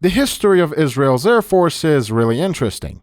The history of Israel's Air Force is really interesting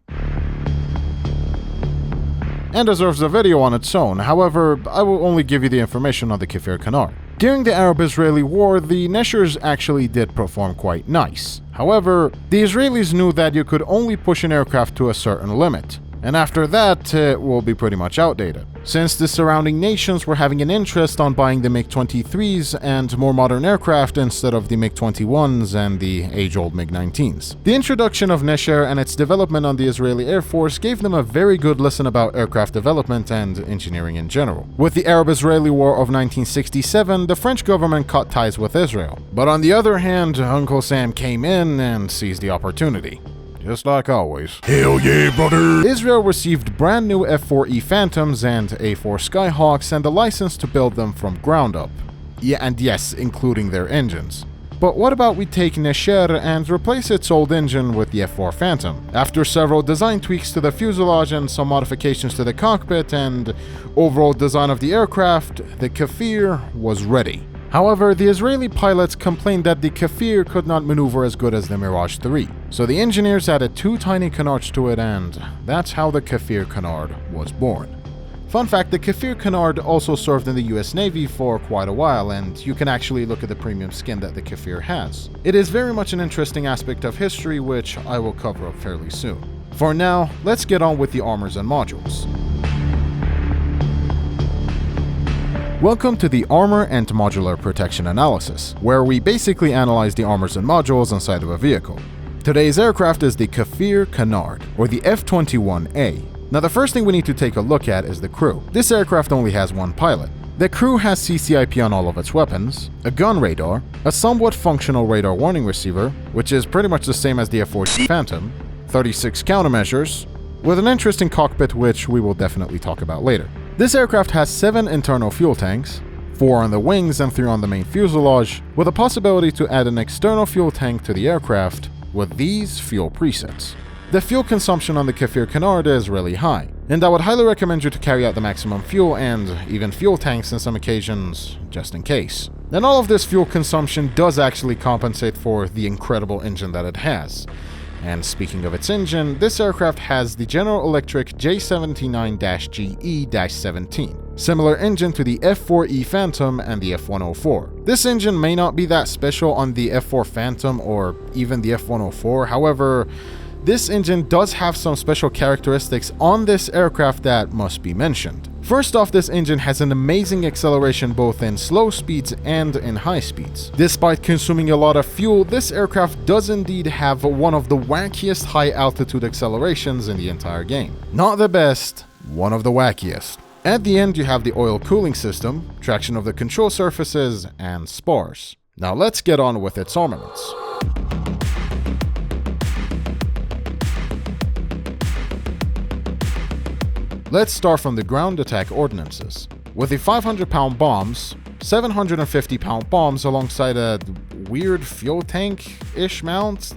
and deserves a video on its own. However, I will only give you the information on the Kfir Canard. During the Arab-Israeli War, the Neshers actually did perform quite nice. However, the Israelis knew that you could only push an aircraft to a certain limit, and after that, it will be pretty much outdated. Since the surrounding nations were having an interest on buying the MiG-23s and more modern aircraft instead of the MiG-21s and the age-old MiG-19s. The introduction of Nesher and its development on the Israeli Air Force gave them a very good lesson about aircraft development and engineering in general. With the Arab-Israeli War of 1967, the French government cut ties with Israel. But on the other hand, Uncle Sam came in and seized the opportunity. Just like always. Hell yeah, brother! Israel received brand new F-4E Phantoms and A-4 Skyhawks and the license to build them from ground up. Yeah, and yes, including their engines. But what about we take Nesher and replace its old engine with the F-4 Phantom? After several design tweaks to the fuselage and some modifications to the cockpit and overall design of the aircraft, the Kfir was ready. However, the Israeli pilots complained that the Kfir could not maneuver as good as the Mirage 3. So the engineers added 2 tiny canards to it, and that's how the Kfir Canard was born. Fun fact, the Kfir Canard also served in the US Navy for quite a while, and you can actually look at the premium skin that the Kfir has. It is very much an interesting aspect of history, which I will cover up fairly soon. For now, let's get on with the armors and modules. Welcome to the Armor and Modular Protection Analysis, where we basically analyze the armors and modules inside of a vehicle. Today's aircraft is the Kfir Canard, or the F-21A. Now the first thing we need to take a look at is the crew. This aircraft only has one pilot. The crew has CCIP on all of its weapons, a gun radar, a somewhat functional radar warning receiver, which is pretty much the same as the F-4 Phantom, 36 countermeasures, with an interesting cockpit which we will definitely talk about later. This aircraft has 7 internal fuel tanks, 4 on the wings and 3 on the main fuselage, with a possibility to add an external fuel tank to the aircraft with these fuel presets. The fuel consumption on the Kfir Canard is really high, and I would highly recommend you to carry out the maximum fuel and even fuel tanks on some occasions, just in case. And all of this fuel consumption does actually compensate for the incredible engine that it has. And speaking of its engine, this aircraft has the General Electric J79-GE-17, similar engine to the F-4E Phantom and the F-104. This engine may not be that special on the F-4 Phantom or even the F-104, however, this engine does have some special characteristics on this aircraft that must be mentioned. First off, this engine has an amazing acceleration both in slow speeds and in high speeds. Despite consuming a lot of fuel, this aircraft does indeed have one of the wackiest high altitude accelerations in the entire game. Not the best, one of the wackiest. At the end, you have the oil cooling system, traction of the control surfaces, and spars. Now let's get on with its armaments. Let's start from the ground attack ordnances. With the 500-pound bombs, 750-pound bombs alongside a weird fuel tank-ish mount.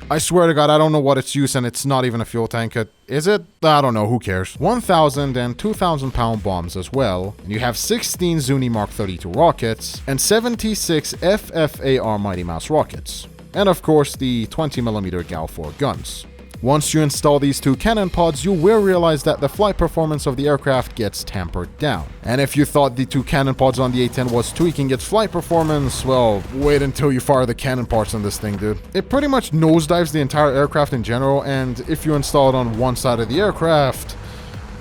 I swear to God, I don't know what its use, and it's not even a fuel tank. Is it? I don't know, who cares? 1,000 and 2,000-pound bombs as well, and you have 16 Zuni Mark 32 rockets, and 76 FFAR Mighty Mouse rockets, and of course the 20mm Gal 4 guns. Once you install these 2 cannon pods, you will realize that the flight performance of the aircraft gets tampered down. And if you thought the 2 cannon pods on the A-10 was tweaking its flight performance, well, wait until you fire the cannon parts on this thing, dude. It pretty much nosedives the entire aircraft in general, and if you install it on one side of the aircraft,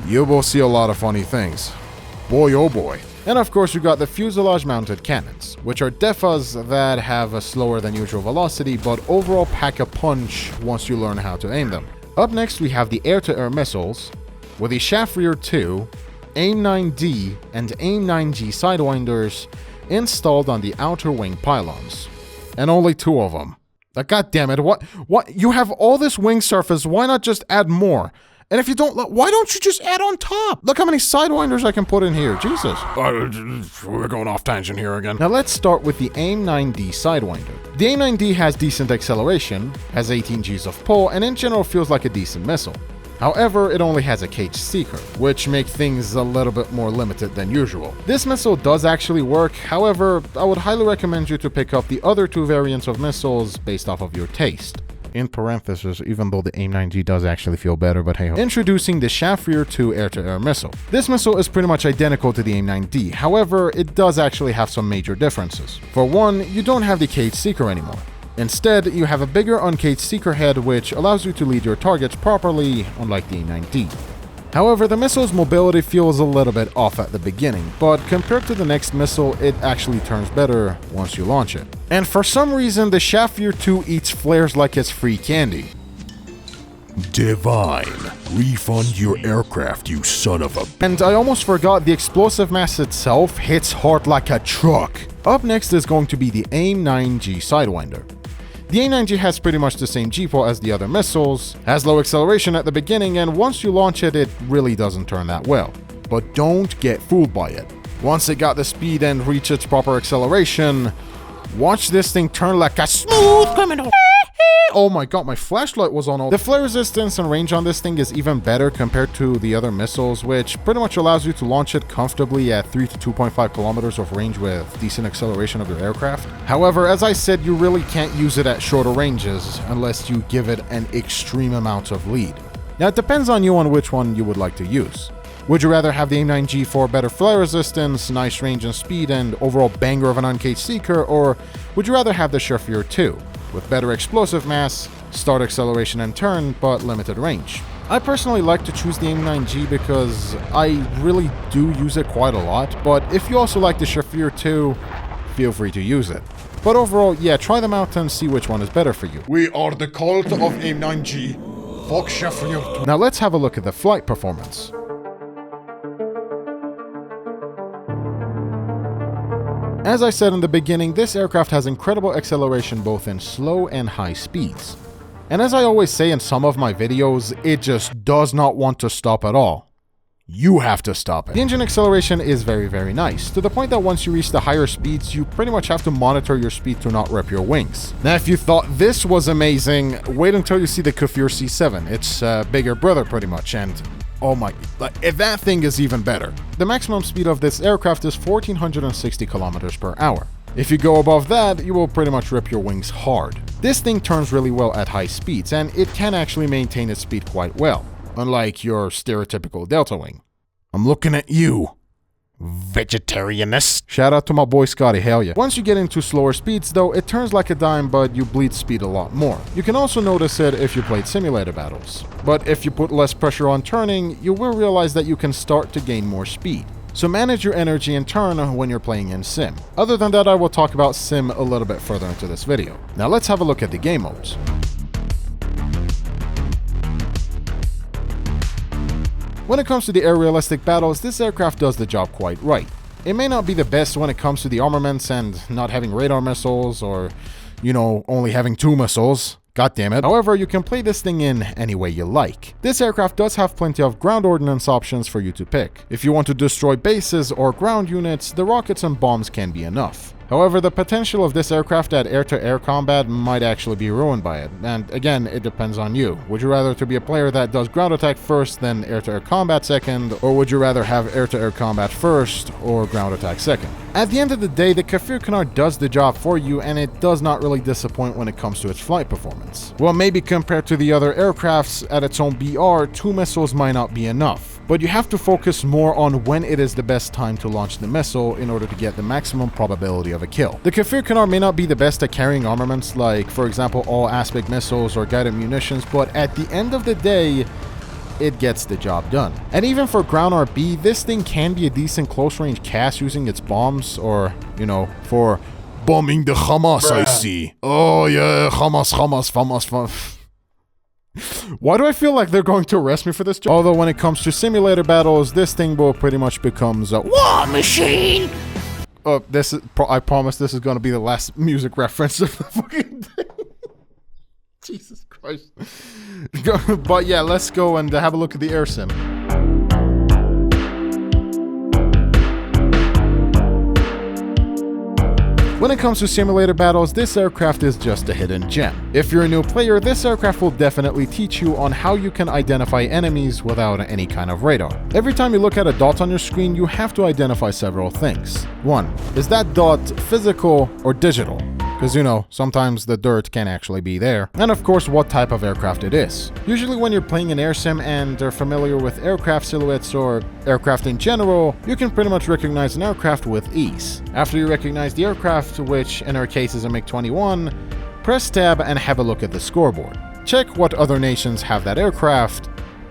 you will see a lot of funny things. Boy, oh boy. And of course you got the fuselage-mounted cannons, which are DEFAs that have a slower than usual velocity, but overall pack a punch once you learn how to aim them. Up next we have the air-to-air missiles, with the Shafrir 2, AIM-9D, and AIM-9G sidewinders installed on the outer wing pylons. And only 2 of them. God damn it, what? You have all this wing surface, why not just add more? And if you don't, why don't you just add on top? Look how many sidewinders I can put in here. Jesus. We're going off tangent here again. Now let's start with the AIM-9D sidewinder. The AIM-9D has decent acceleration, has 18 Gs of pull, and in general feels like a decent missile. However, it only has a cage seeker, which makes things a little bit more limited than usual. This missile does actually work, however, I would highly recommend you to pick up the other two variants of missiles based off of your taste. In parentheses, even though the AIM-9G does actually feel better, but hey ho. Introducing the Shafrir 2 air-to-air missile. This missile is pretty much identical to the AIM-9D, however, it does actually have some major differences. For one, you don't have the cage seeker anymore. Instead, you have a bigger uncaged seeker head which allows you to lead your targets properly, unlike the AIM-9D. However, the missile's mobility feels a little bit off at the beginning, but compared to the next missile, it actually turns better once you launch it. And for some reason, the Shafrir 2 eats flares like it's free candy. Divine. Refund your aircraft, you son of a... And I almost forgot, the explosive mass itself hits hard like a truck. Up next is going to be the AIM-9G Sidewinder. The AIM-9G has pretty much the same GPO as the other missiles, has low acceleration at the beginning, and once you launch it, it really doesn't turn that well. But don't get fooled by it. Once it got the speed and reached its proper acceleration, watch this thing turn like a smooth criminal. Oh my god, my flashlight was on all. The flare resistance and range on this thing is even better compared to the other missiles, which pretty much allows you to launch it comfortably at 3 to 2.5 kilometers of range with decent acceleration of your aircraft. However, as I said, you really can't use it at shorter ranges unless you give it an extreme amount of lead. Now, it depends on you on which one you would like to use. Would you rather have the AIM-9G for better flare resistance, nice range and speed, and overall banger of an uncaged seeker, or would you rather have the Shafrir 2? With better explosive mass, start acceleration and turn, but limited range? I personally like to choose the AIM-9G because I really do use it quite a lot, but if you also like the Shafrir 2, feel free to use it. But overall, yeah, try them out and see which one is better for you. We are the cult of AIM-9G. Fuck Shafrir 2. Now let's have a look at the flight performance. As I said in the beginning, this aircraft has incredible acceleration both in slow and high speeds. And as I always say in some of my videos, it just does not want to stop at all. You have to stop it. The engine acceleration is very, very nice, to the point that once you reach the higher speeds, you pretty much have to monitor your speed to not rip your wings. Now, if you thought this was amazing, wait until you see the Kfir C7. It's a bigger brother pretty much, and oh my, if that thing is even better. The maximum speed of this aircraft is 1460 kilometers per hour. If you go above that, you will pretty much rip your wings hard. This thing turns really well at high speeds, and it can actually maintain its speed quite well, unlike your stereotypical Delta Wing. I'm looking at you, vegetarianist. Shout out to my boy Scotty, hell yeah. Once you get into slower speeds though, it turns like a dime, but you bleed speed a lot more. You can also notice it if you played simulator battles. But if you put less pressure on turning, you will realize that you can start to gain more speed. So manage your energy and turn when you're playing in sim. Other than that, I will talk about sim a little bit further into this video. Now let's have a look at the game modes. When it comes to the air realistic battles, this aircraft does the job quite right. It may not be the best when it comes to the armaments and not having radar missiles or, you know, only having 2 missiles. God damn it. However, you can play this thing in any way you like. This aircraft does have plenty of ground ordnance options for you to pick. If you want to destroy bases or ground units, the rockets and bombs can be enough. However, the potential of this aircraft at air-to-air combat might actually be ruined by it, and again, it depends on you. Would you rather to be a player that does ground attack first, then air-to-air combat second, or would you rather have air-to-air combat first, or ground attack second? At the end of the day, the Kfir Canard does the job for you, and it does not really disappoint when it comes to its flight performance. Well, maybe compared to the other aircrafts at its own BR, 2 missiles might not be enough. But you have to focus more on when it is the best time to launch the missile in order to get the maximum probability of a kill. The Kfir Canard may not be the best at carrying armaments like, for example, all aspect missiles or guided munitions, but at the end of the day, it gets the job done. And even for ground RB, this thing can be a decent close-range cast using its bombs or, you know, for bombing the Hamas, I see. Oh yeah, Hamas. Why do I feel like they're going to arrest me for this job? Although when it comes to simulator battles, this thing will pretty much becomes a war machine. Oh, I promise this is going to be the last music reference of the fucking thing. Jesus Christ. But yeah, let's go and have a look at the air sim. When it comes to simulator battles, this aircraft is just a hidden gem. If you're a new player, this aircraft will definitely teach you on how you can identify enemies without any kind of radar. Every time you look at a dot on your screen, you have to identify several things. 1. Is that dot physical or digital? Because, you know, sometimes the dirt can actually be there. And of course, what type of aircraft it is. Usually when you're playing an air sim and are familiar with aircraft silhouettes or aircraft in general, you can pretty much recognize an aircraft with ease. After you recognize the aircraft, which in our case is a MiG-21, press tab and have a look at the scoreboard. Check what other nations have that aircraft,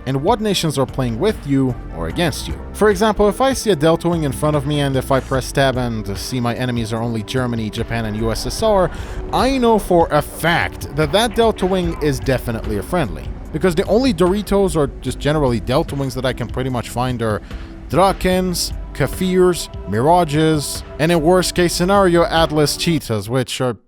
and what nations are playing with you or against you. For example, if I see a Delta Wing in front of me and if I press tab and see my enemies are only Germany, Japan, and USSR, I know for a fact that that Delta Wing is definitely a friendly. Because the only Doritos or just generally Delta Wings that I can pretty much find are Drakens, Kafirs, Mirages, and in worst case scenario, Atlas Cheetahs, which are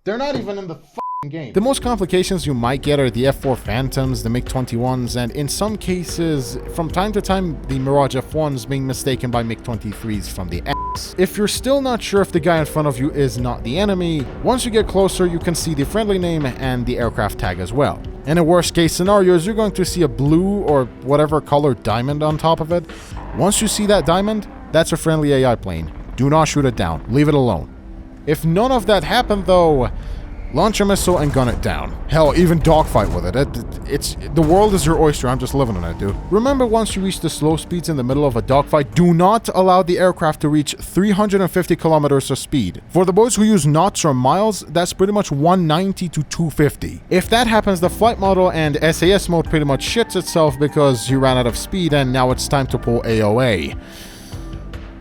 they're not even in the game. The most complications you might get are the F4 Phantoms, the MiG-21s, and in some cases, from time to time, the Mirage F1s being mistaken by MiG-23s from the X. If you're still not sure if the guy in front of you is not the enemy, once you get closer, you can see the friendly name and the aircraft tag as well. And in worst case scenarios, you're going to see a blue or whatever color diamond on top of it. Once you see that diamond, that's a friendly AI plane. Do not shoot it down. Leave it alone. If none of that happened though, launch a missile and gun it down. Hell, even dogfight with it. The world is your oyster. I'm just living in it, dude. Remember, once you reach the slow speeds in the middle of a dogfight, do not allow the aircraft to reach 350 kilometers of speed. For the boys who use knots or miles, that's pretty much 190 to 250. If that happens, the flight model and SAS mode pretty much shits itself because you ran out of speed and now it's time to pull AOA.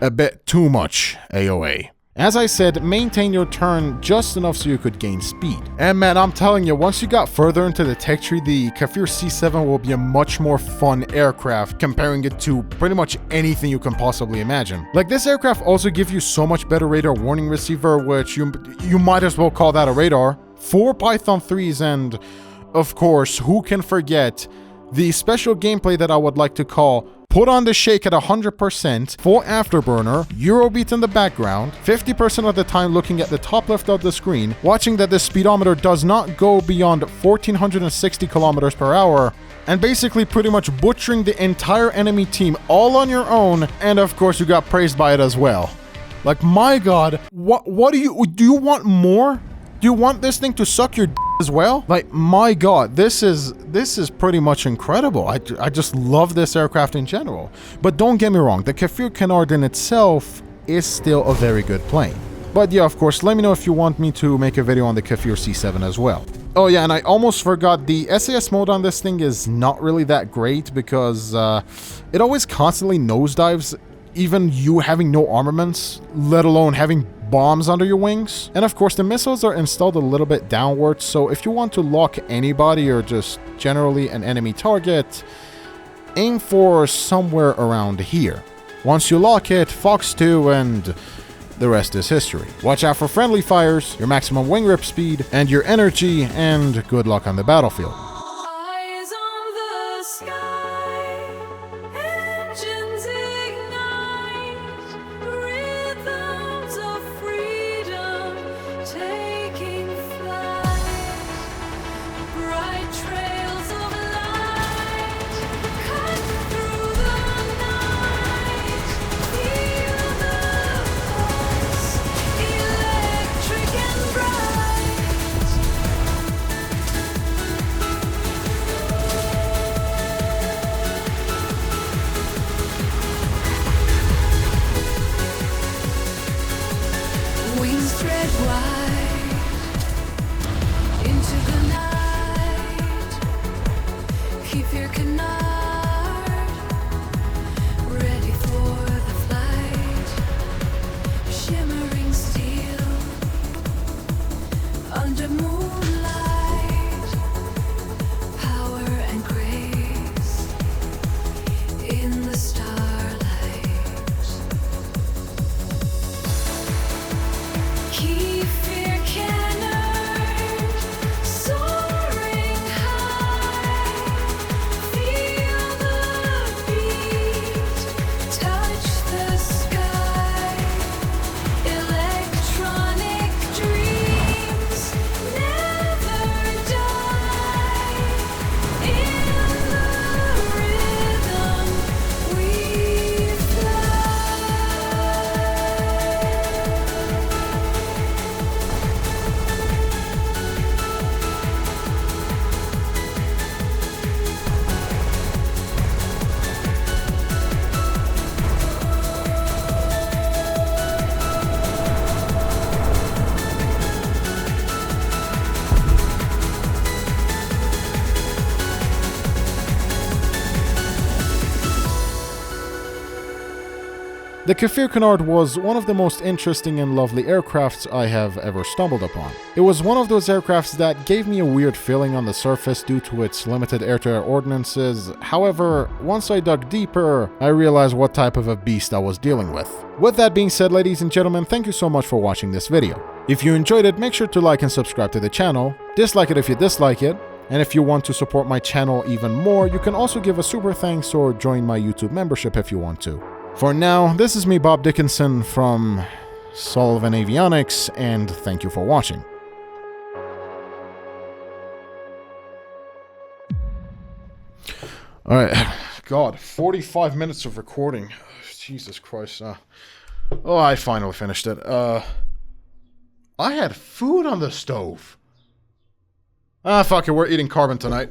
A bit too much AOA. As I said, maintain your turn just enough so you could gain speed. And man, I'm telling you, once you got further into the tech tree, the Kfir C7 will be a much more fun aircraft, comparing it to pretty much anything you can possibly imagine. Like, this aircraft also gives you so much better radar warning receiver, which you might as well call that a radar. 4 Python 3s, and of course, who can forget the special gameplay that I would like to call put on the shake at 100%, full afterburner, Eurobeat in the background, 50% of the time looking at the top left of the screen, watching that the speedometer does not go beyond 1460 kilometers per hour, and basically pretty much butchering the entire enemy team all on your own, and of course you got praised by it as well. Like, my god, what do you want more? Do you want this thing to suck your d as well? Like, my god, this is pretty much incredible. I just love this aircraft in general. But don't get me wrong, the Kfir Canard in itself is still a very good plane. But yeah, of course, let me know if you want me to make a video on the Kfir C7 as well. Oh yeah, and I almost forgot, the SAS mode on this thing is not really that great because it always constantly nosedives, even you having no armaments, let alone having bombs under your wings. And of course, the missiles are installed a little bit downwards, so if you want to lock anybody or just generally an enemy target, aim for somewhere around here. Once you lock it, Fox 2 and the rest is history. Watch out for friendly fires, your maximum wing rip speed, and your energy, and good luck on the battlefield. Eyes on the sky, engines ignite, rhythms of freedom taking flight, bright trails of light cut through the night, feel the pulse, electric and bright. The Kfir Canard was one of the most interesting and lovely aircrafts I have ever stumbled upon. It was one of those aircrafts that gave me a weird feeling on the surface due to its limited air-to-air ordinances. However, once I dug deeper, I realized what type of a beast I was dealing with. With that being said, ladies and gentlemen, thank you so much for watching this video. If you enjoyed it, make sure to like and subscribe to the channel, dislike it if you dislike it, and if you want to support my channel even more, you can also give a super thanks or join my YouTube membership if you want to. For now, this is me, Bob Dickinson from Sullivan Avionics, and thank you for watching. Alright, God, 45 minutes of recording. Jesus Christ. Oh, I finally finished it. I had food on the stove. Fuck it, we're eating carbon tonight.